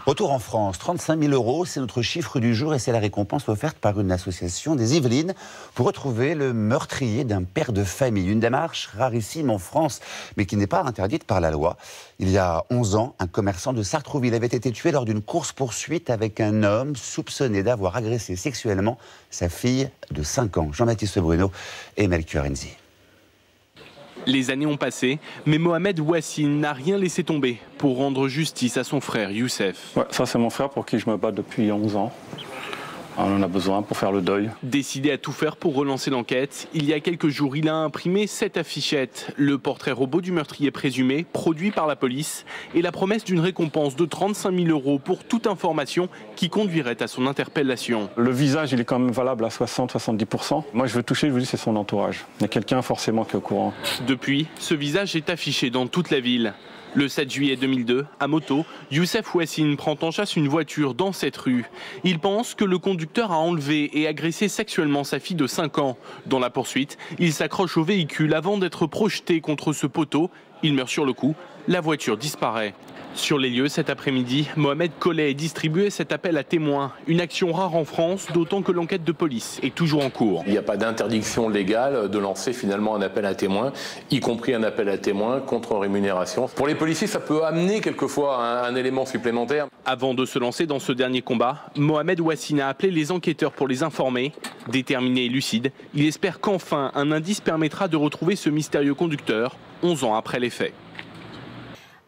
Retour en France, 35 000 €, c'est notre chiffre du jour et c'est la récompense offerte par une association des Yvelines pour retrouver le meurtrier d'un père de famille. Une démarche rarissime en France, mais qui n'est pas interdite par la loi. Il y a 11 ans, un commerçant de Sartrouville avait été tué lors d'une course-poursuite avec un homme soupçonné d'avoir agressé sexuellement sa fille de 5 ans. Jean-Baptiste Bruno et Melchior Enzi. Les années ont passé, mais Mohamed Ouassine n'a rien laissé tomber pour rendre justice à son frère Youssef. Ouais, ça c'est mon frère pour qui je me bats depuis 11 ans. On en a besoin pour faire le deuil. Décidé à tout faire pour relancer l'enquête, il y a quelques jours, il a imprimé 7 affichettes. Le portrait robot du meurtrier présumé, produit par la police, et la promesse d'une récompense de 35 000 € pour toute information qui conduirait à son interpellation. Le visage, il est quand même valable à 60-70%. Moi, je veux toucher, je vous dis, c'est son entourage. Il y a quelqu'un forcément qui est au courant. Depuis, ce visage est affiché dans toute la ville. Le 7 juillet 2002, à moto, Youssef Ouassine prend en chasse une voiture dans cette rue. Il pense que le conducteur a enlevé et agressé sexuellement sa fille de 5 ans. Dans la poursuite, il s'accroche au véhicule avant d'être projeté contre ce poteau. Il meurt sur le coup. La voiture disparaît. Sur les lieux, cet après-midi, Mohamed collait et distribuait cet appel à témoins. Une action rare en France, d'autant que l'enquête de police est toujours en cours. Il n'y a pas d'interdiction légale de lancer finalement un appel à témoins, y compris un appel à témoins contre rémunération. Pour les policiers, ça peut amener quelquefois un élément supplémentaire. Avant de se lancer dans ce dernier combat, Mohamed Ouassine a appelé les enquêteurs pour les informer. Déterminé et lucide, il espère qu'enfin un indice permettra de retrouver ce mystérieux conducteur 11 ans après les faits.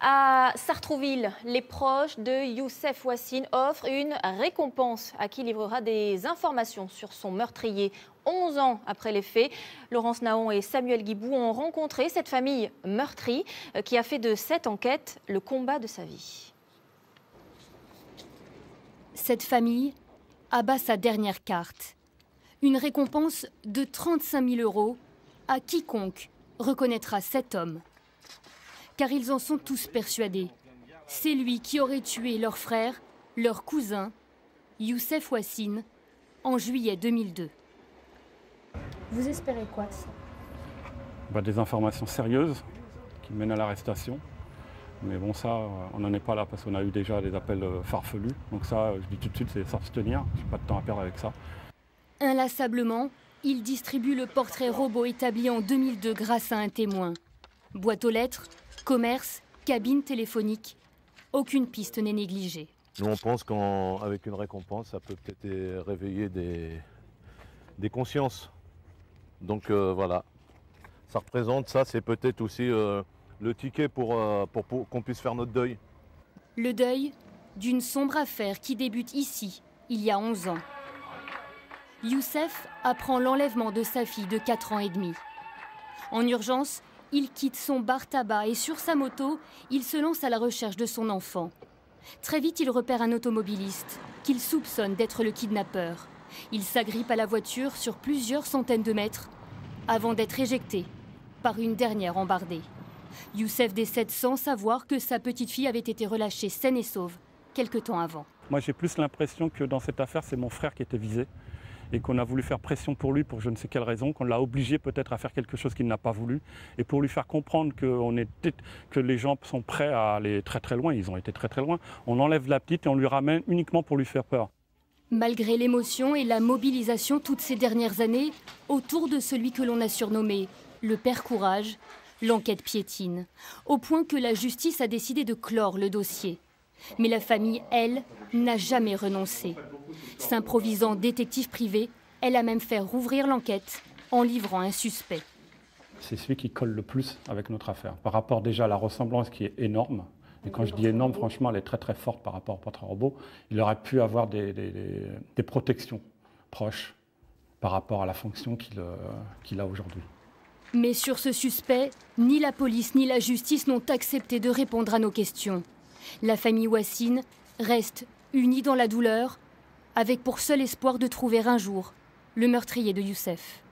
À Sartrouville, les proches de Youssef Ouassine offrent une récompense à qui livrera des informations sur son meurtrier 11 ans après les faits. Laurence Naon et Samuel Guibou ont rencontré cette famille meurtrie qui a fait de cette enquête le combat de sa vie. Cette famille abat sa dernière carte. Une récompense de 35 000 € à quiconque reconnaîtra cet homme. Car ils en sont tous persuadés. C'est lui qui aurait tué leur frère, leur cousin, Youssef Ouassine, en juillet 2002. Vous espérez quoi de ça ? Des informations sérieuses qui mènent à l'arrestation. Mais bon, ça, on n'en est pas là parce qu'on a eu déjà des appels farfelus. Donc ça, je dis tout de suite, c'est s'abstenir. Je n'ai pas de temps à perdre avec ça. Inlassablement, il distribue le portrait robot établi en 2002 grâce à un témoin. Boîte aux lettres, commerce, cabine téléphonique, aucune piste n'est négligée. Nous, on pense qu'avec une récompense, ça peut peut-être réveiller des consciences. Donc voilà, ça représente ça, c'est peut-être aussi le ticket pour qu'on puisse faire notre deuil. Le deuil d'une sombre affaire qui débute ici, il y a 11 ans. Youssef apprend l'enlèvement de sa fille de 4 ans et demi. En urgence, il quitte son bar tabac et sur sa moto, il se lance à la recherche de son enfant. Très vite, il repère un automobiliste qu'il soupçonne d'être le kidnappeur. Il s'agrippe à la voiture sur plusieurs centaines de mètres avant d'être éjecté par une dernière embardée. Youssef décède sans savoir que sa petite fille avait été relâchée saine et sauve quelque temps avant. Moi, j'ai plus l'impression que dans cette affaire, c'est mon frère qui était visé. Et qu'on a voulu faire pression pour lui pour je ne sais quelle raison, qu'on l'a obligé peut-être à faire quelque chose qu'il n'a pas voulu, et pour lui faire comprendre que les gens sont prêts à aller très très loin, ils ont été très très loin, on enlève la petite et on lui ramène uniquement pour lui faire peur. Malgré l'émotion et la mobilisation toutes ces dernières années, autour de celui que l'on a surnommé le Père Courage, l'enquête piétine, au point que la justice a décidé de clore le dossier. Mais la famille, elle, n'a jamais renoncé. S'improvisant détective privé, elle a même fait rouvrir l'enquête en livrant un suspect. C'est celui qui colle le plus avec notre affaire. Par rapport déjà à la ressemblance qui est énorme, et quand je dis énorme, franchement, elle est très très forte par rapport au portrait robot, il aurait pu avoir des protections proches par rapport à la fonction qu'il a aujourd'hui. Mais sur ce suspect, ni la police ni la justice n'ont accepté de répondre à nos questions. La famille Ouassine reste unie dans la douleur, avec pour seul espoir de trouver un jour le meurtrier de Youssef.